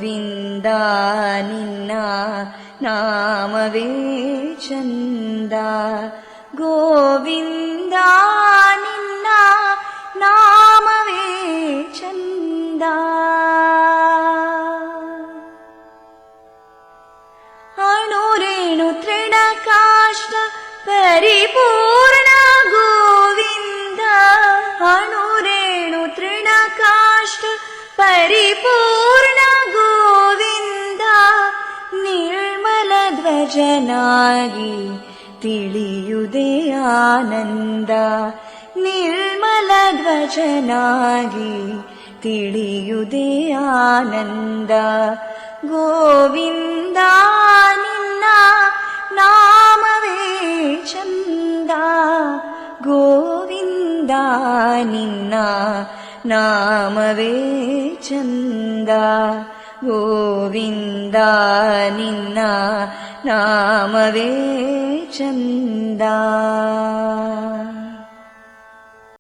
ಗೋವಿಂದ ನಿನ್ನ ನಾಮವೇ ಚಂದ, ಗೋವಿಂದ ನಿನ್ನ ನಾಮವೇ ಚಂದ. ಅಣುರೇಣು ತೃಣಕಾಷ್ಟ ಪರಿಪೂರ್ಣ ಗೋವಿಂದ, ಅಣುರೇಣು ತೃಣಕಾಷ್ಟ ಪರಿಪೂರ್ಣ ಗೋವಿಂದ. ನಿರ್ಮಲ ಧ್ವಜನಾಗಿ ತಿಳಿಯುವುದೇ ಆನಂದ, ನಿರ್ಮಲ ಧ್ವಜನಾಗಿ ತಿಳಿಯುವುದೇ ಆನಂದ. ಗೋವಿಂದ ನಿನ್ನ ನಾಮವೇ ಚಂದ, ಗೋವಿಂದ ನಿನ್ನ ನಾಮವೇ ಚಂದ, ಗೋವಿಂದ ನಿನ್ನ ನಾಮವೇ ಚಂದ.